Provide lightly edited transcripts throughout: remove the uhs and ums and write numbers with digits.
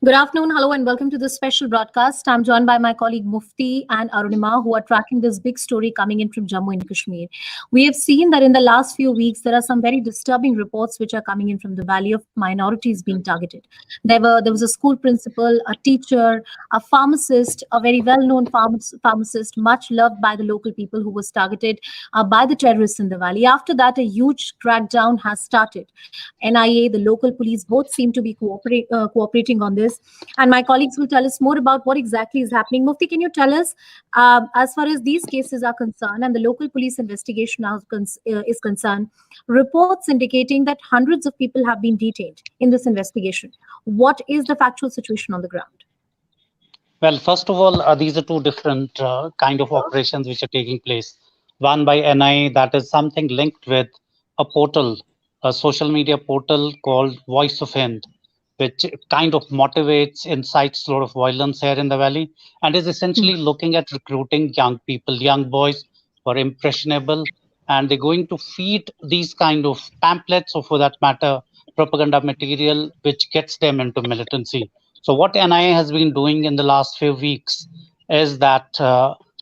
Good afternoon, hello, and welcome to this special broadcast. I'm joined by my colleague Mufti and Arunima, who are tracking this big story coming in from Jammu and Kashmir. We have seen that in the last few weeks, there are some very disturbing reports which are coming in from the valley of minorities being targeted. There was a school principal, a teacher, a pharmacist, a very well-known pharmacist, much loved by the local people, who was targeted by the terrorists in the valley. After that, a huge crackdown has started. NIA, the local police, both seem to be cooperating on this. And my colleagues will tell us more about what exactly is happening. Mufti, can you tell us, as far as these cases are concerned and the local police investigation is concerned, reports indicating that hundreds of people have been detained in this investigation. What is the factual situation on the ground? Well, first of all, these are two different kind of operations which are taking place. One by NIA, that is something linked with a portal, a social media portal called Voice of Hind, which kind of motivates, incites a lot of violence here in the valley, and is essentially looking at recruiting young people, young boys who are impressionable, and they're going to feed these kind of pamphlets, or for that matter, propaganda material, which gets them into militancy. So what NIA has been doing in the last few weeks is that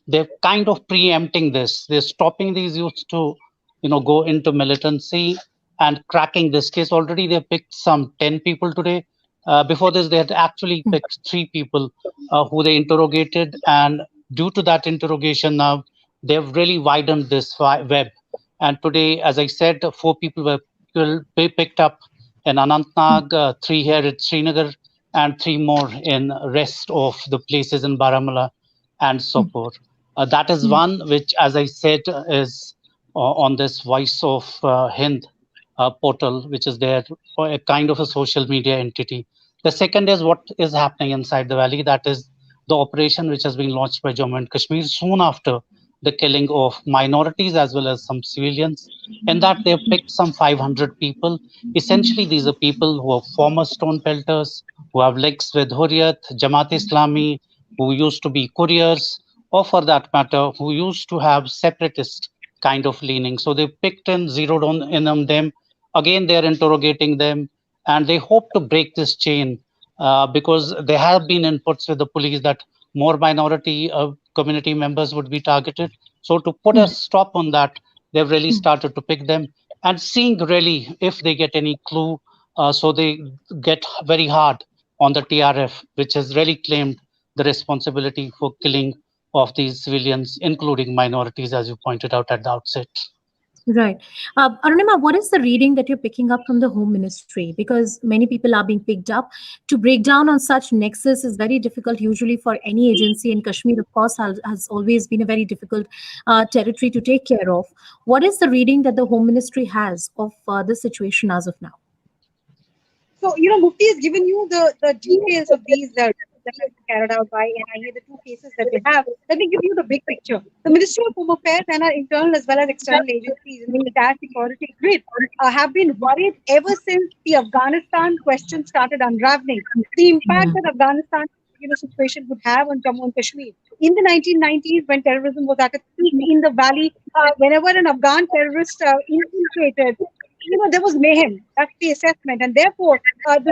they're kind of preempting this. They're stopping these youths to, go into militancy and cracking this case. Already they picked some 10 people today. Before this, they had actually picked 3 people who they interrogated. And due to that interrogation, now they've really widened this web. And today, as I said, 4 people were picked up in Anantnag, 3 here at Srinagar, and 3 more in rest of the places in Baramulla and Sopore. That is one which, as I said, is on this Voice of Hind portal, which is there for a kind of a social media entity. The second is what is happening inside the valley. That is the operation which has been launched by Jammu and Kashmir soon after the killing of minorities as well as some civilians. In that, they have picked some 500 people. Essentially, these are people who are former stone pelters, who have links with Hurriyat, Jamaat Islami, who used to be couriers, or for that matter, who used to have separatist kind of leaning. So they picked and zeroed on them. Again, they are interrogating them, and they hope to break this chain because there have been inputs with the police that more minority community members would be targeted. So to put a stop on that, they've really started to pick them and seeing really if they get any clue. So they get very hard on the TRF, which has really claimed the responsibility for killing of these civilians, including minorities, as you pointed out at the outset. Right. Arunima, what is the reading that you're picking up from the Home Ministry? Because many people are being picked up. To break down on such nexus is very difficult usually for any agency, in Kashmir, of course, has always been a very difficult territory to take care of. What is the reading that the Home Ministry has of the situation as of now? So, Mufti has given you the details of these that have been carried out by NIA, the 2 cases that they have. Let me give you the big picture. The Ministry of Home Affairs and our internal as well as external agencies in the entire security grid have been worried ever since the Afghanistan question started unraveling. The impact that Afghanistan situation would have on Jammu and Kashmir. In the 1990s, when terrorism was at its peak in the valley, whenever an Afghan terrorist infiltrated, there was mayhem. That's the assessment. And therefore,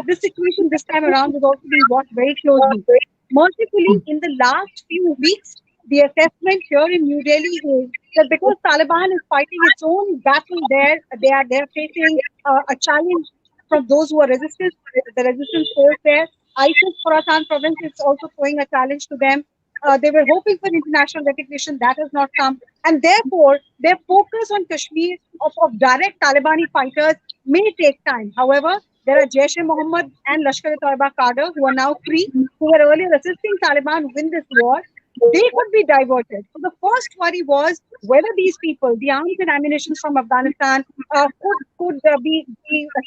this situation this time around is also being watched very closely. Mercifully, in the last few weeks, the assessment here in New Delhi is that because Taliban is fighting its own battle there, they're facing a challenge from those who are the resistance force there. ISIS Khorasan province is also throwing a challenge to them. They were hoping for international recognition. That has not come. And therefore, their focus on Kashmir of direct Talibani fighters may take time. However, there are Jaish-e-Mohammed and Lashkar-e-Toiba cadre who are now free, who were earlier assisting Taliban win this war. They could be diverted. So the first worry was whether these people, the arms and ammunition from Afghanistan, could be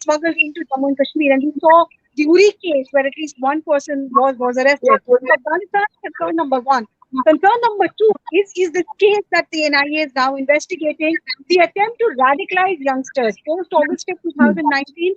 smuggled into Jammu and Kashmir. And we saw the Uri case where at least one person was arrested. So Afghanistan is concern number 1. Concern number 2 is this case that the NIA is now investigating, the attempt to radicalize youngsters. Post-August of 2019,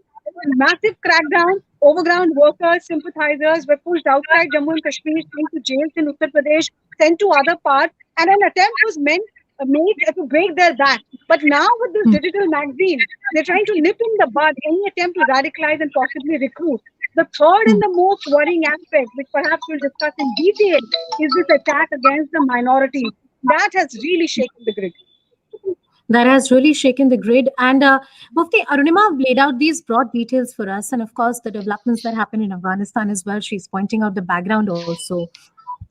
massive crackdown, overground workers, sympathizers were pushed outside Jammu and Kashmir, sent to jails in Uttar Pradesh, sent to other parts, and an attempt was meant made to break their back. But now with this digital magazine, they're trying to nip in the bud any attempt to radicalize and possibly recruit. The third and the most worrying aspect, which perhaps we'll discuss in detail, is this attack against the minorities. That has really shaken the grid. That has really shaken the grid. And Mufti, Arunima laid out these broad details for us. And of course, the developments that happen in Afghanistan as well. She's pointing out the background also.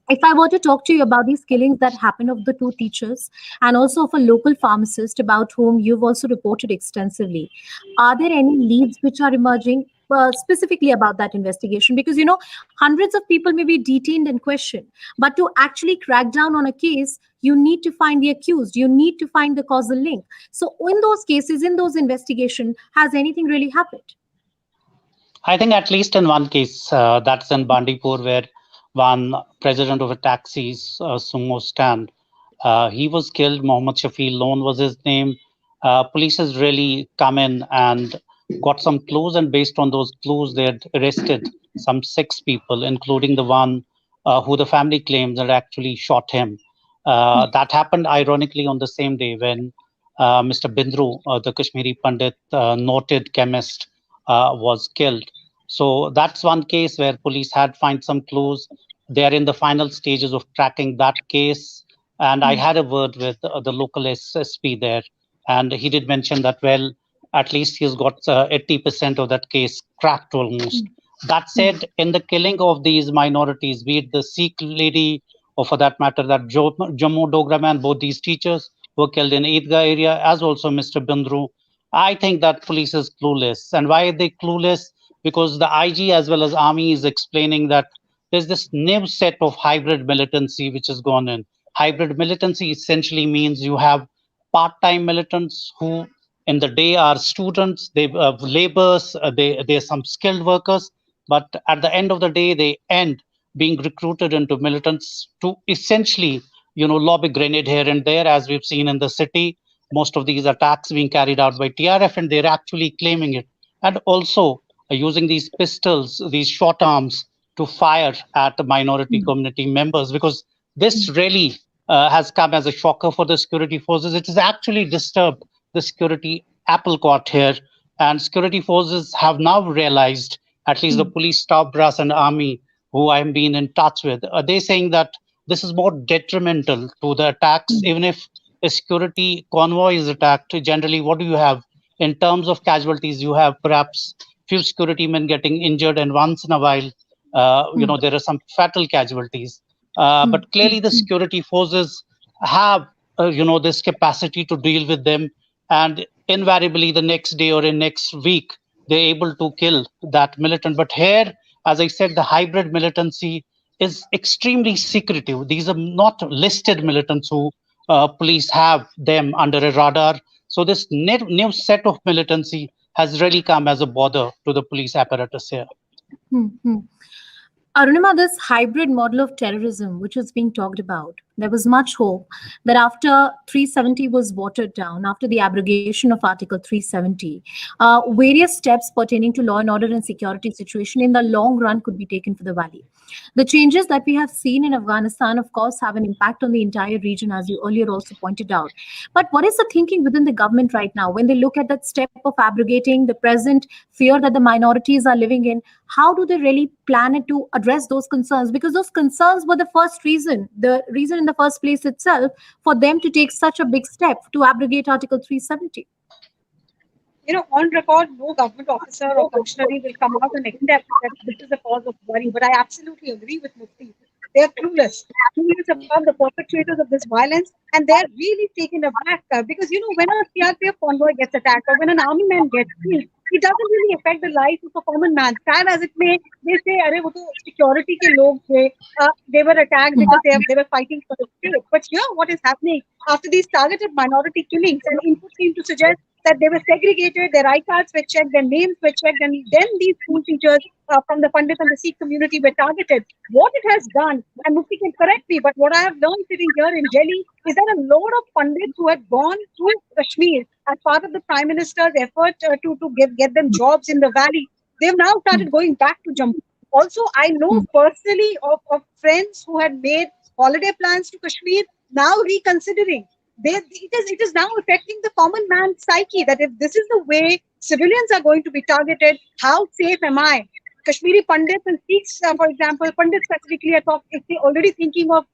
If I were to talk to you about these killings that happened of the two teachers and also of a local pharmacist about whom you've also reported extensively, are there any leads which are emerging specifically about that investigation? Because, hundreds of people may be detained and questioned, but to actually crack down on a case, you need to find the accused, you need to find the causal link. So in those cases, in those investigations, has anything really happened? I think at least in one case, that's in Bandipur, where one president of a taxi's sumo stand, he was killed. Mohammed Shafi Lone was his name. Police has really come in and got some clues, and based on those clues, they had arrested some 6 people, including the one who the family claims had actually shot him. That happened ironically on the same day when Mr. Bindru, the Kashmiri Pandit, noted chemist, was killed. So that's one case where police had find some clues. They are in the final stages of tracking that case. And I had a word with the local SSP there, and he did mention that, well, at least he's got 80% of that case cracked almost. That said, in the killing of these minorities, be it the Sikh lady or for that matter, that Jammu Dogra man, both these teachers were killed in Eidgah area, as also Mr. Bindru. I think that police is clueless. And why are they clueless? Because the IG as well as army is explaining that there's this new set of hybrid militancy which has gone in. Hybrid militancy essentially means you have part-time militants who in the day are students, they laborers, they're some skilled workers, but at the end of the day, they end being recruited into militants to essentially, lob a grenade here and there, as we've seen in the city. Most of these attacks being carried out by TRF, and they're actually claiming it. And also using these pistols, these short arms, to fire at the minority community members, because this really has come as a shocker for the security forces. It has actually disturbed the security apple cart here. And security forces have now realized, at least the police staff brass and army, who I've been in touch with, they're saying that this is more detrimental to the attacks. Even if a security convoy is attacked, generally, what do you have in terms of casualties? You have perhaps few security men getting injured, and once in a while, there are some fatal casualties. But clearly, the security forces have, this capacity to deal with them, and invariably, the next day or in next week, they're able to kill that militant. But here, as I said, the hybrid militancy is extremely secretive. These are not listed militants who police have them under a radar. So this new set of militancy has really come as a bother to the police apparatus here. Arunima, this hybrid model of terrorism, which is being talked about, there was much hope that after 370 was watered down, after the abrogation of Article 370, various steps pertaining to law and order and security situation in the long run could be taken for the valley. The changes that we have seen in Afghanistan, of course, have an impact on the entire region, as you earlier also pointed out. But what is the thinking within the government right now when they look at that step of abrogating the present fear that the minorities are living in? How do they really plan it to address those concerns? Because those concerns were the reason in the first place itself for them to take such a big step to abrogate Article 370. On record, no government officer or functionary will come out and accept that this is a cause of worry. But I absolutely agree with Mufti. They're clueless about the perpetrators of this violence, and they're really taken aback because, when a CRPF convoy gets attacked or when an army man gets killed, it doesn't really affect the life of a common man. Sad as it may, they say, "Arey, wo to security ke log the, they were attacked because they were fighting for the state." But here, what is happening after these targeted minority killings, and inputs seem to suggest that they were segregated, their I cards were checked, their names were checked, and then these school teachers from the Pandit and the Sikh community were targeted. What it has done, and Mufti can correct me, but what I have learned sitting here in Delhi is that a lot of Pandits who had gone to Kashmir as part of the Prime Minister's effort to get them jobs in the valley, they've now started going back to Jammu. Also, I know personally of friends who had made holiday plans to Kashmir, now reconsidering. it is now affecting the common man's psyche, that if this is the way civilians are going to be targeted, how safe am I? Kashmiri Pandits and Sikhs, for example, Pandits specifically, are already thinking of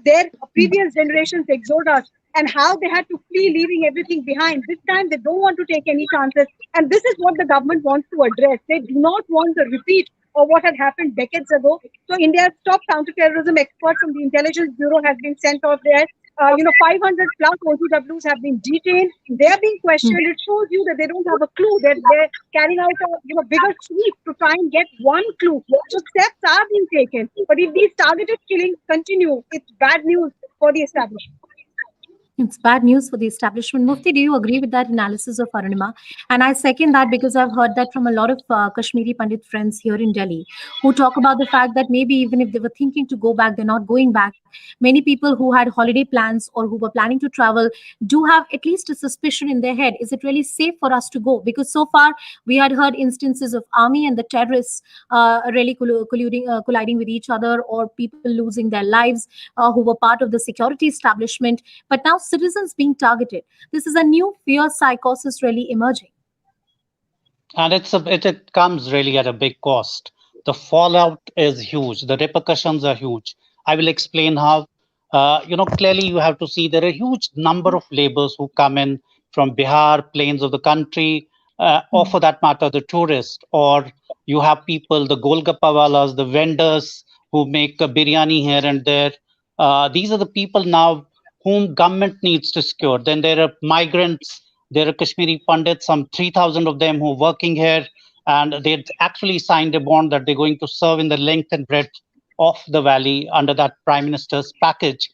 their previous generations' exodus and how they had to flee, leaving everything behind. This time, they don't want to take any chances. And this is what the government wants to address. They do not want a repeat of what had happened decades ago. So, India's top counterterrorism expert from the Intelligence Bureau has been sent off there. 500 plus OTWs have been detained. They are being questioned. It shows you that they don't have a clue. They're carrying out a bigger sweep to try and get one clue. So steps are being taken. But if these targeted killings continue, it's bad news for the establishment. It's bad news for the establishment. Mufti, do you agree with that analysis of Arunima? And I second that because I've heard that from a lot of Kashmiri Pandit friends here in Delhi who talk about the fact that maybe even if they were thinking to go back, they're not going back. Many people who had holiday plans or who were planning to travel do have at least a suspicion in their head. Is it really safe for us to go? Because so far we had heard instances of army and the terrorists really colliding with each other, or people losing their lives who were part of the security establishment. But now citizens being targeted. This is a new fear psychosis really emerging. And it comes really at a big cost. The fallout is huge. The repercussions are huge. I will explain how. Clearly you have to see there are a huge number of laborers who come in from Bihar, plains of the country, or for that matter, the tourists, or you have people, the golgappawalas, the vendors who make a biryani here and there. These are the people now whom government needs to secure. Then there are migrants, there are Kashmiri Pandits, some 3,000 of them who are working here, and they actually signed a bond that they're going to serve in the length and breadth of the valley under that Prime Minister's package.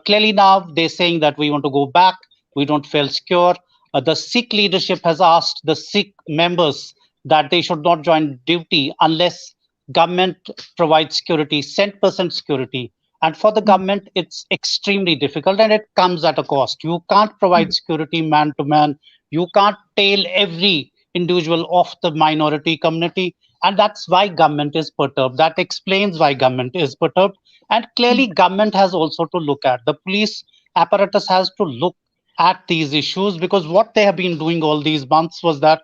Clearly now they're saying that we want to go back, we don't feel secure. The Sikh leadership has asked the Sikh members that they should not join duty unless government provides security, 100% security. And for the government, it's extremely difficult and it comes at a cost. You can't provide security man to man. You can't tail every individual of the minority community. And that's why government is perturbed. That explains why government is perturbed. And clearly, government has also to look at. The police apparatus has to look at these issues, because what they have been doing all these months was that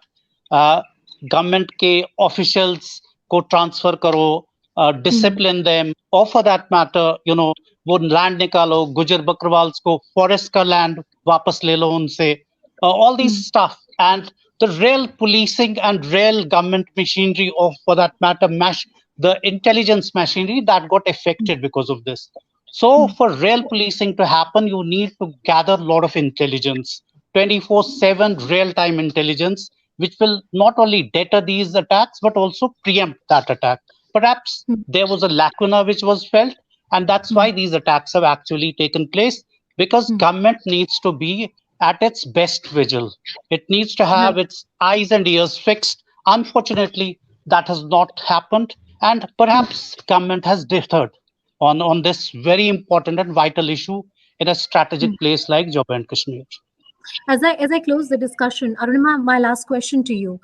government ke officials ko transfer karo, discipline them, or for that matter, वो land निकालो, गुजर बकरवाल्स को forest का land वापस ले लो उनसे, all these stuff. And the real policing and real government machinery, of for that matter, the intelligence machinery, that got affected because of this. So for real policing to happen, you need to gather a lot of intelligence, 24/7 real-time intelligence, which will not only deter these attacks, but also preempt that attack. Perhaps there was a lacuna which was felt, and that's why these attacks have actually taken place, because government needs to be at its best vigil. It needs to have its eyes and ears fixed. Unfortunately, that has not happened, and perhaps government has deferred on this very important and vital issue in a strategic place like Jammu and Kashmir. As I close the discussion, Arunima, my last question to you.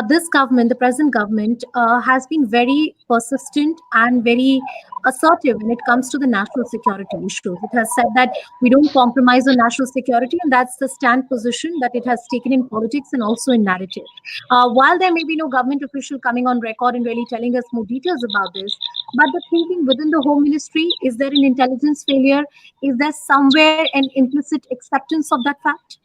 This government, the present government, has been very persistent and very assertive when it comes to the national security issues. It has said that we don't compromise on national security, and that's the stand position that it has taken in politics and also in narrative. While there may be no government official coming on record and really telling us more details about this, but the thinking within the Home Ministry, is there an intelligence failure? Is there somewhere an implicit acceptance of that fact?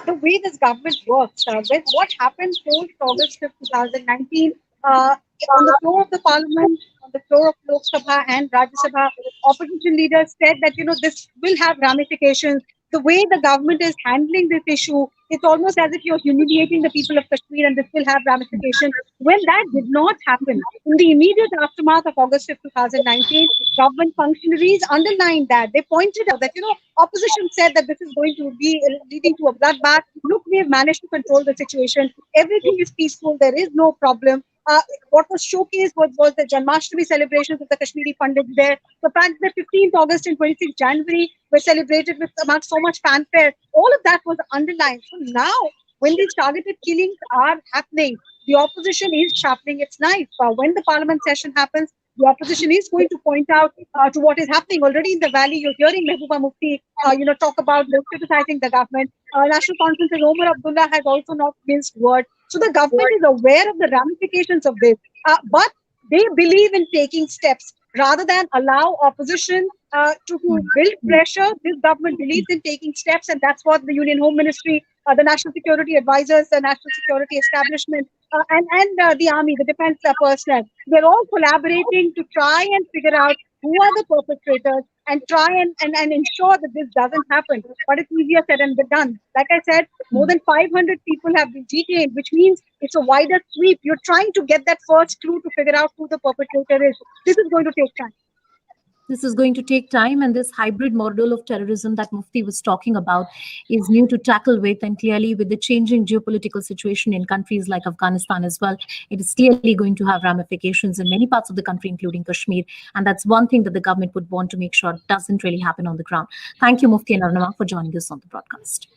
The way this government works, what happened post August 5th, 2019, on the floor of the parliament, on the floor of Lok Sabha and Rajya Sabha, opposition leaders said that, this will have ramifications. The way the government is handling this issue, it's almost as if you're humiliating the people of Kashmir and this will have ramifications. When that did not happen, in the immediate aftermath of August 5th, 2019, government functionaries underlined that. They pointed out that, opposition said that this is going to be leading to a bloodbath. Look, we have managed to control the situation. Everything is peaceful. There is no problem. What was showcased was the Janmashtami celebrations of the Kashmiri Pandits there. The fact that 15th August and 26th January were celebrated with so much fanfare. All of that was underlined. So now, when these targeted killings are happening, the opposition is sharpening its knife. When the parliament session happens, the opposition is going to point out to what is happening already in the valley. You're hearing Mehbooba Mufti, talk about criticizing the government. National Conference's Omar Abdullah has also not minced word. So the government is aware of the ramifications of this, but they believe in taking steps rather than allow opposition to build pressure. This government believes in taking steps, and that's what the Union Home Ministry, the National Security Advisors, the National Security Establishment, and the Army, the defense personnel, they're all collaborating to try and figure out who are the perpetrators and try and ensure that this doesn't happen. But it's easier said than done. Like I said, more than 500 people have been detained, which means it's a wider sweep. You're trying to get that first clue to figure out who the perpetrator is. This is going to take time. This is going to take time, and this hybrid model of terrorism that Mufti was talking about is new to tackle with, and clearly with the changing geopolitical situation in countries like Afghanistan as well, it is clearly going to have ramifications in many parts of the country, including Kashmir, and that's one thing that the government would want to make sure doesn't really happen on the ground. Thank you, Mufti and Arunima, for joining us on the broadcast.